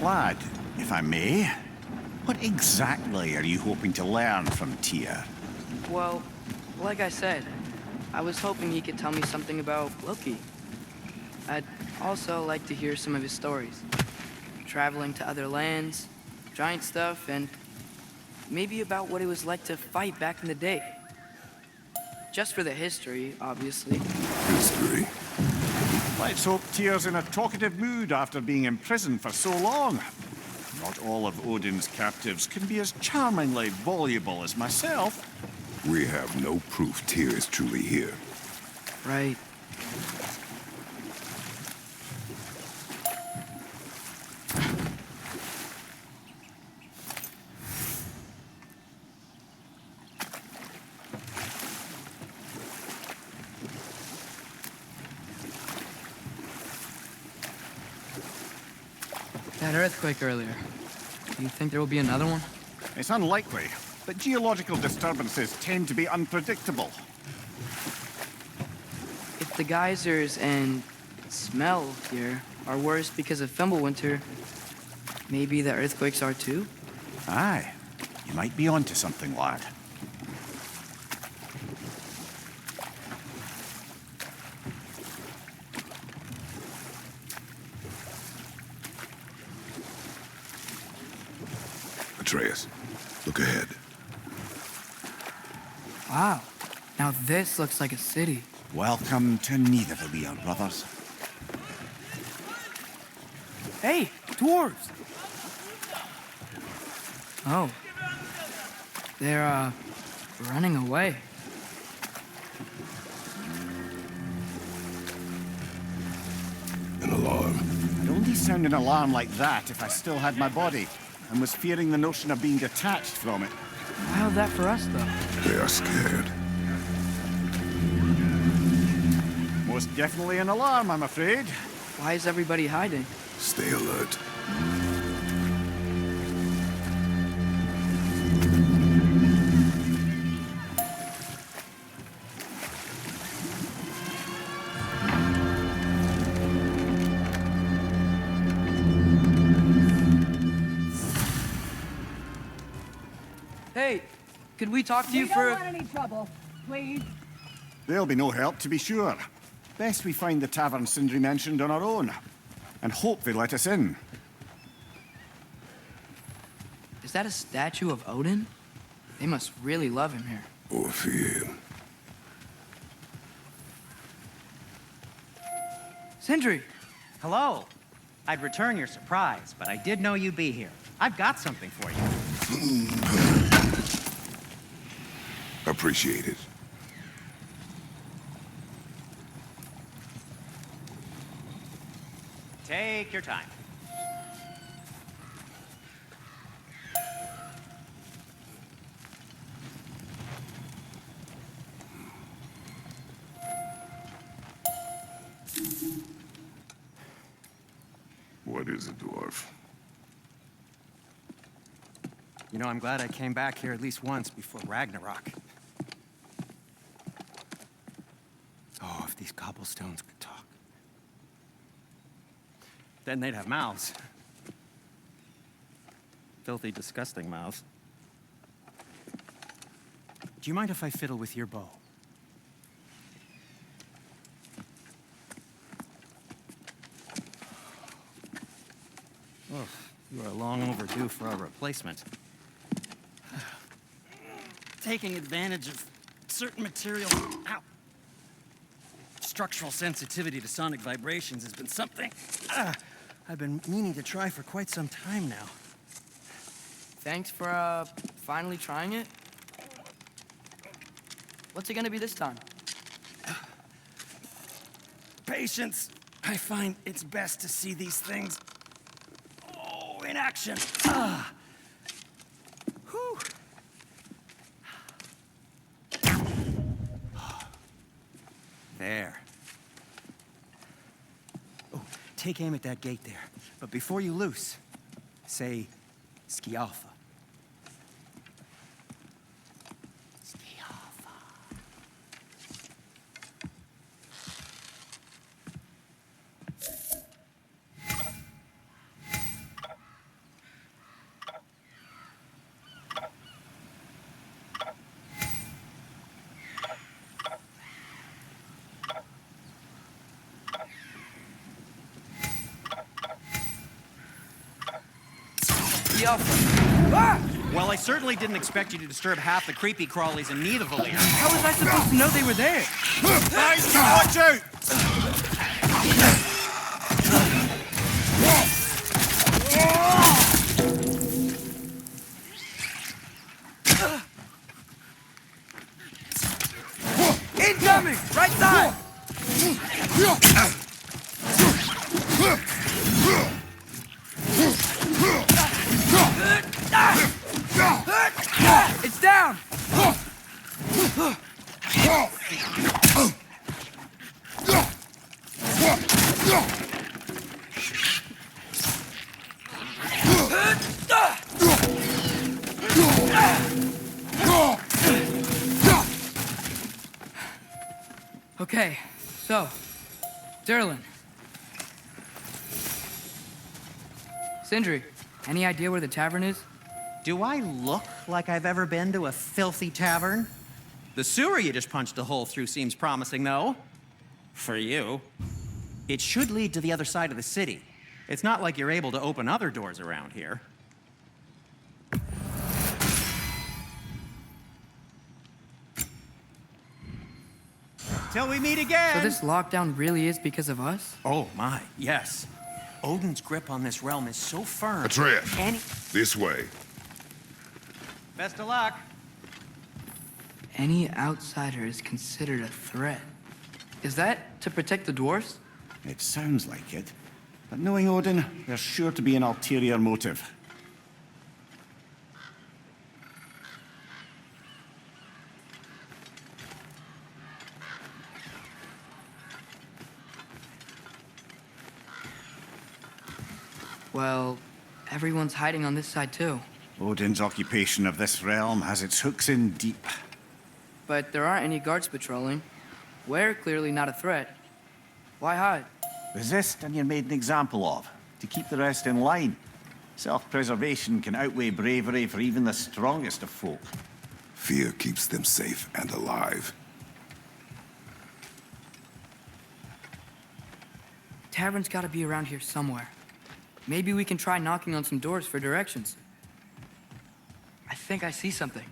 Lad, if I may, what exactly are you hoping to learn from Tyr? Well, like I said, I was hoping he could tell me something about Loki. I'd also like to hear some of his stories. Traveling to other lands, giant stuff, and maybe about what it was like to fight back in the day. Just for the history, obviously. History? Let's hope Tyr's in a talkative mood after being imprisoned for so long. Not all of Odin's captives can be as charmingly voluble as myself. We have no proof Tyr is truly here. Right. That earthquake earlier. Do you think there will be another one? It's unlikely, but geological disturbances tend to be unpredictable. If the geysers and smell here are worse because of Fimbulwinter, maybe the earthquakes are too? Aye, you might be onto something, lad. Atreus, look ahead. Wow. Now this looks like a city. Welcome to Nidavellir, brothers. Hey, dwarves! Oh. They're, running away. An alarm. I'd only sound an alarm like that if I still had my body, and was fearing the notion of being detached from it. How's that for us, though? They are scared. Most definitely an alarm, I'm afraid. Why is everybody hiding? Stay alert. Hey, could we talk to you for... We don't want any trouble, please. There'll be no help, to be sure. Best we find the tavern Sindri mentioned on our own, and hope they let us in. Is that a statue of Odin? They must really love him here. Or fear him. Sindri! Hello. I'd return your surprise, but I did know you'd be here. I've got something for you. Appreciate it. Take your time. What is it, dwarf? You know, I'm glad I came back here at least once before Ragnarok. Oh, if these cobblestones could talk. Then they'd have mouths. Filthy, disgusting mouths. Do you mind if I fiddle with your bow? Oh, you are long overdue for a replacement. Taking advantage of certain material. Ow. Structural sensitivity to sonic vibrations has been something I've been meaning to try for quite some time now. Thanks for, finally trying it. What's it gonna be this time? Patience. I find it's best to see these things, in action. Whew. There. Oh, take aim at that gate there. But before you loose, say, Skialfa. Skialfa. the Alpha. Ah! Well, I certainly didn't expect you to disturb half the creepy crawlies in Nidavellir. How was I supposed to know they were there? Guys, watch out! Incoming! Right side! It's down! Okay, so, Derlin. Sindri, any idea where the tavern is? Do I look like I've ever been to a filthy tavern? The sewer you just punched a hole through seems promising, though. For you. It should lead to the other side of the city. It's not like you're able to open other doors around here. Till we meet again! So this lockdown really is because of us? Oh my, yes. Odin's grip on this realm is so firm. Atreus, Any... this way. Best of luck. Any outsider is considered a threat. Is that to protect the dwarfs? It sounds like it. But knowing Odin, there's sure to be an ulterior motive. Well, everyone's hiding on this side too. Odin's occupation of this realm has its hooks in deep. But there aren't any guards patrolling. We're clearly not a threat. Why hide? Resist and you're made an example of, to keep the rest in line. Self-preservation can outweigh bravery for even the strongest of folk. Fear keeps them safe and alive. Tavern's gotta be around here somewhere. Maybe we can try knocking on some doors for directions. I think I see something.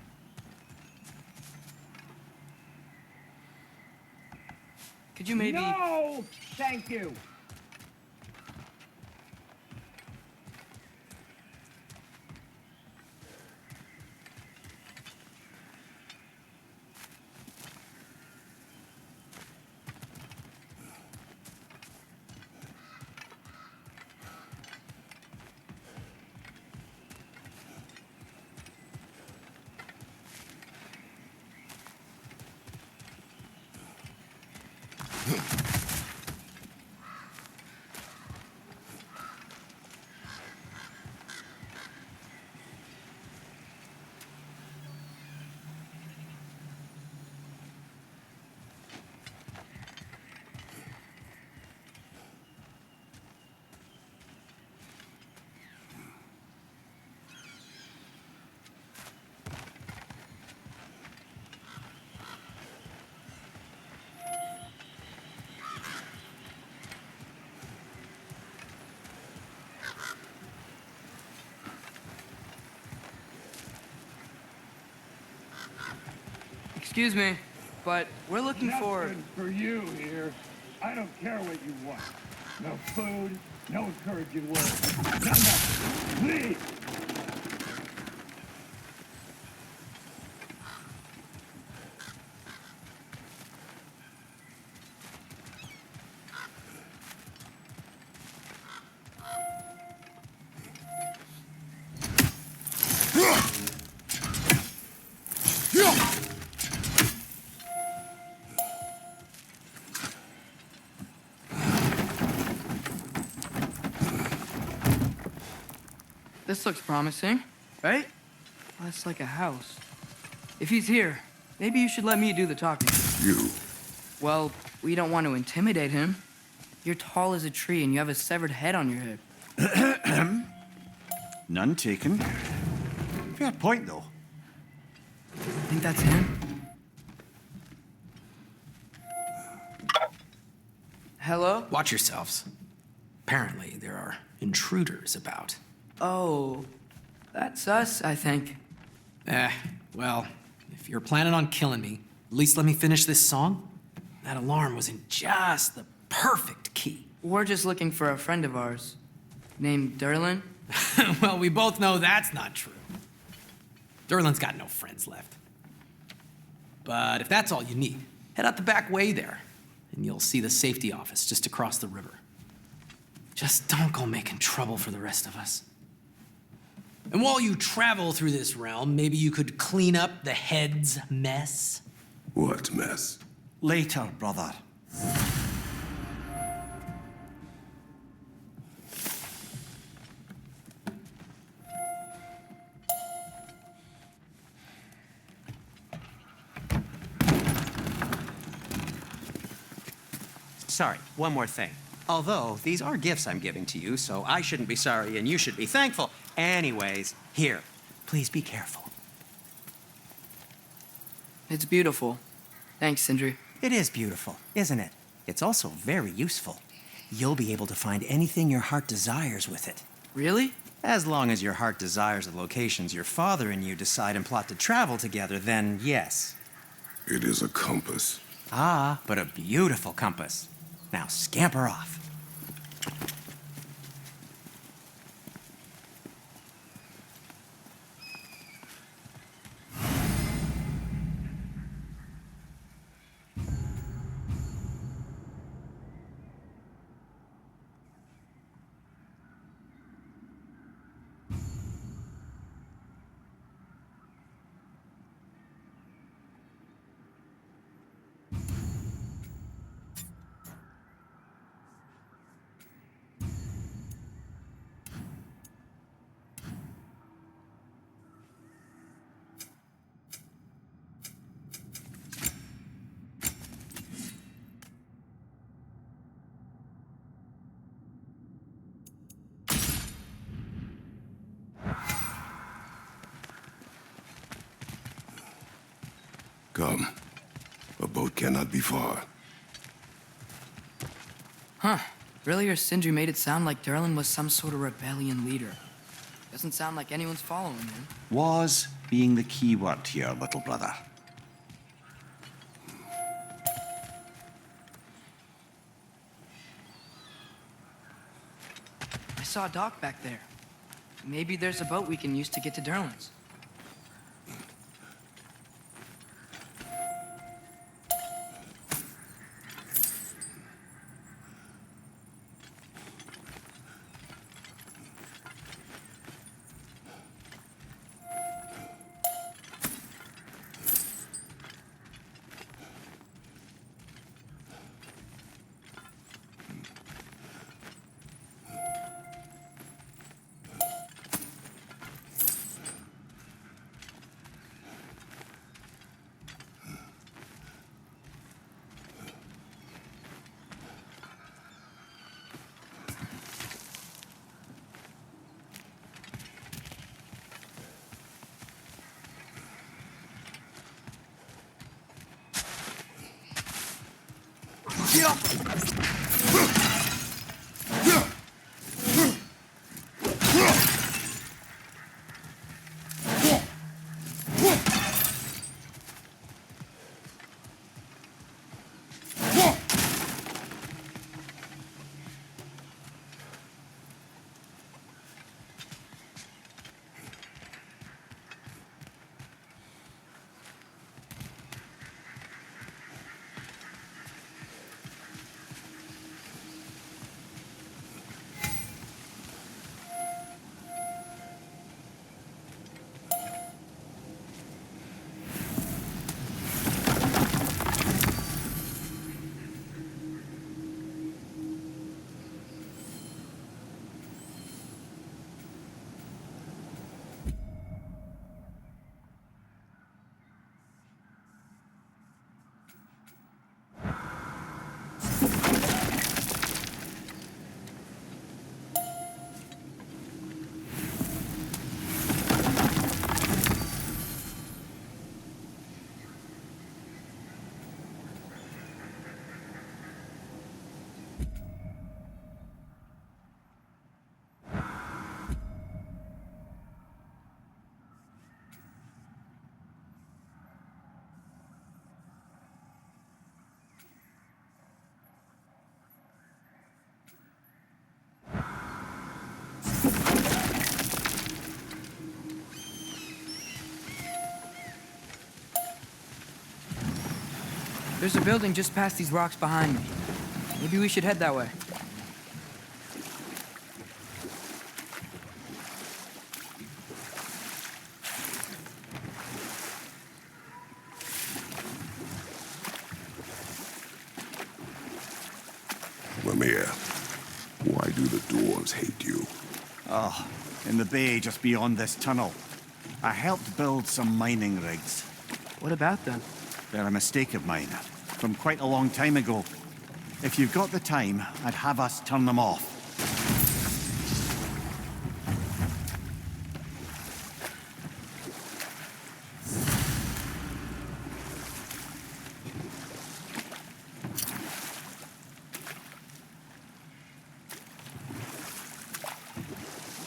Could you maybe... No! Thank you. Excuse me, but we're looking for... Nothing for you here. I don't care what you want. No food, no encouraging words. Nothing. Leave! This looks promising, right? Well, that's like a house. If he's here, maybe you should let me do the talking. You. Well, we don't want to intimidate him. You're tall as a tree and you have a severed head on your head. None taken. Fair point, though. Think that's him? Hello? Watch yourselves. Apparently, there are intruders about. Oh, That's us, I think. Well, if you're planning on killing me, at least let me finish this song. That alarm was in just the perfect key. We're just looking for a friend of ours named Derlin. Well, we both know that's not true. Derlin's got no friends left. But if that's all you need, head out the back way there, and you'll see the safety office just across the river. Just don't go making trouble for the rest of us. And while you travel through this realm, maybe you could clean up the head's mess. What mess? Later, brother. Sorry, one more thing. Although, these are gifts I'm giving to you, so I shouldn't be sorry and you should be thankful. Anyways, here, please be careful. It's beautiful. Thanks, Sindri. It is beautiful, isn't it? It's also very useful. You'll be able to find anything your heart desires with it. Really? As long as your heart desires the locations your father and you decide and plot to travel together, then yes. It is a compass. Ah, but a beautiful compass. Now scamper off. Come. A boat cannot be far. Huh. Earlier, Sindri made it sound like Derlin was some sort of rebellion leader. Doesn't sound like anyone's following him. Was being the key word here, little brother. I saw a dock back there. Maybe there's a boat we can use to get to Derlin's. There's a building just past these rocks behind me. Maybe we should head that way. Mimir, why do the dwarves hate you? Oh, in the bay just beyond this tunnel. I helped build some mining rigs. What about them? They're a mistake of mine, from quite a long time ago. If you've got the time, I'd have us turn them off.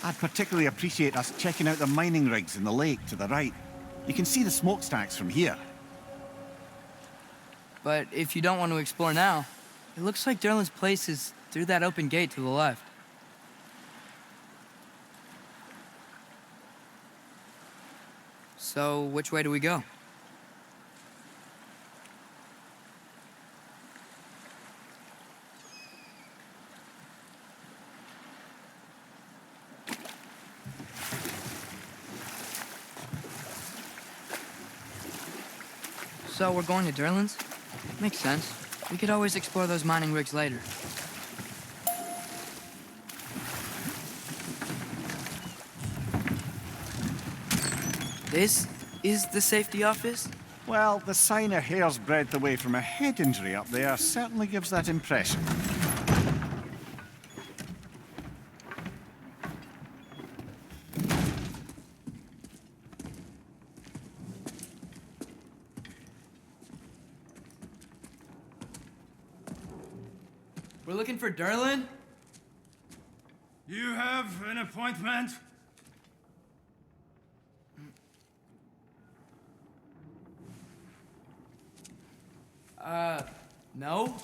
I'd particularly appreciate us checking out the mining rigs in the lake to the right. You can see the smokestacks from here. But if you don't want to explore now, it looks like Derlin's place is through that open gate to the left. So, which way do we go? So we're going to Derlin's? Makes sense. We could always explore those mining rigs later. This is the safety office? Well, the sign a hair's breadth away from a head injury up there certainly gives that impression. We're looking for Derlin? You have an appointment? No.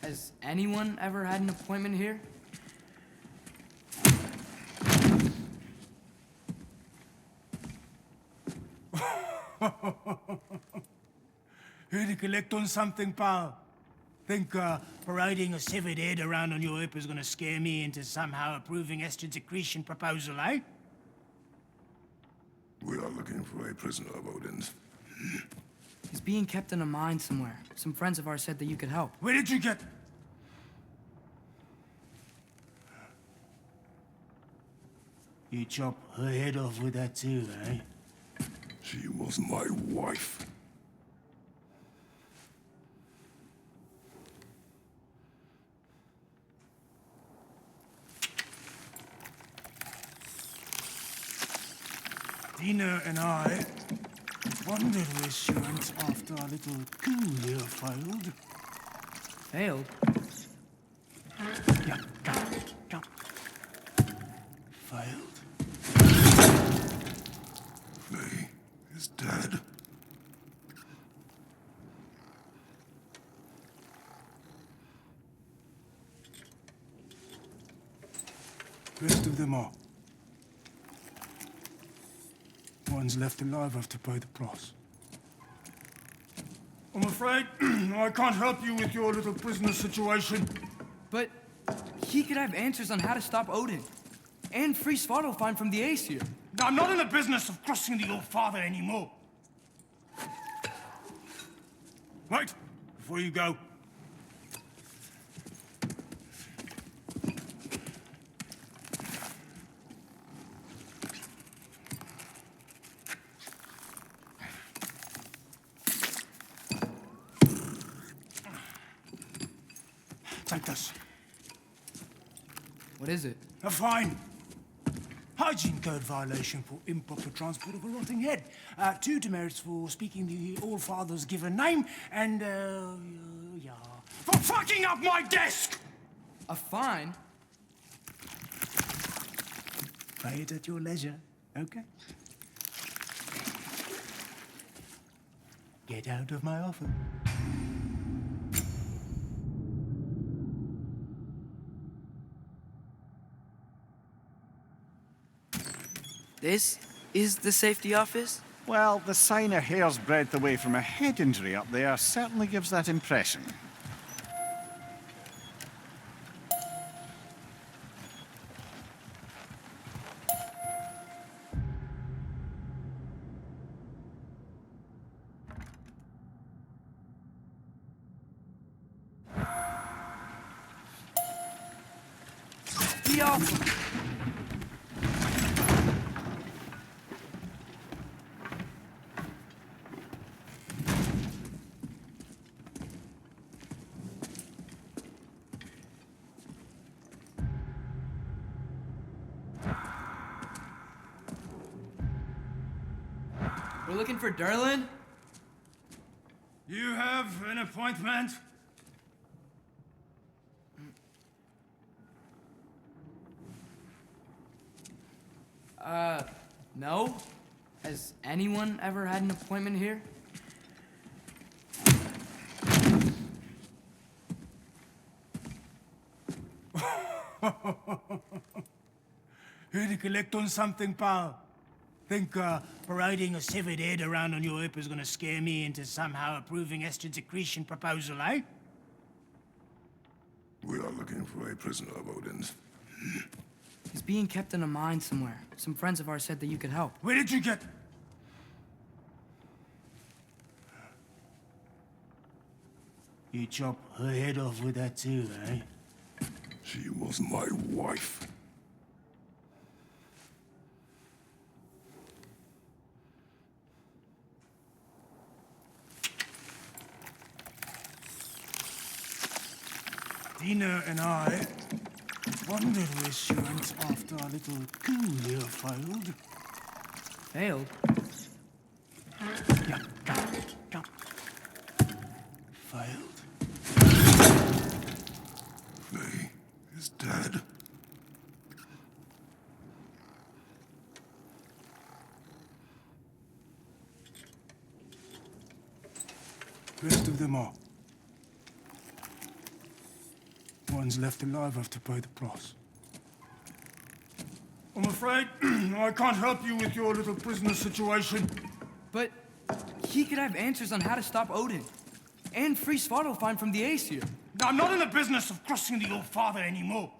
Has anyone ever had an appointment here? Here to collect on something, pal? Think parading a severed head around on your hip is gonna scare me into somehow approving estrogen secretion proposal, eh? We are looking for a prisoner of Odin's. He's being kept in a mine somewhere. Some friends of ours said that you could help. Where did you get... You chop her head off with that too, eh? She was my wife. Dina and I wondered where she went after our little coup here failed. Failed? Yeah, jump. Failed. Faye is dead. Rest of them are. One's left alive after pay the price. I'm afraid I can't help you with your little prisoner situation. But he could have answers on how to stop Odin. And free Svartalfheim from the Ace here. I'm not in the business of crossing the old father anymore. Right, before you go. Take this. What is it? A fine. Hygiene code violation for improper transport of a rotting head. 2 demerits for speaking the All-Father's given name, and, yeah. For fucking up my desk! A fine? Pay it at your leisure, okay? Get out of my office. This is the safety office? Well, the sign a hair's breadth away from a head injury up there certainly gives that impression. Be off! We're looking for Derlin? You have an appointment? No? Has anyone ever had an appointment here? Here to collect on something, pal? Think parading a severed head around on your hip is gonna scare me into somehow approving estrogen secretion proposal, eh? We are looking for a prisoner of Odin's. He's being kept in a mine somewhere. Some friends of ours said that you could help. Where did you get... You chop her head off with that too, eh? She was my wife. Dina and I wondered where she went after our little coup here failed. Failed? Yeah, come. Failed. Faye is dead. Rest of them are. One's left alive have to pay the price. I'm afraid I can't help you with your little prisoner situation. But he could have answers on how to stop Odin. And free Svartalfheim from the Aesir. I'm not in the business of crossing the old father anymore.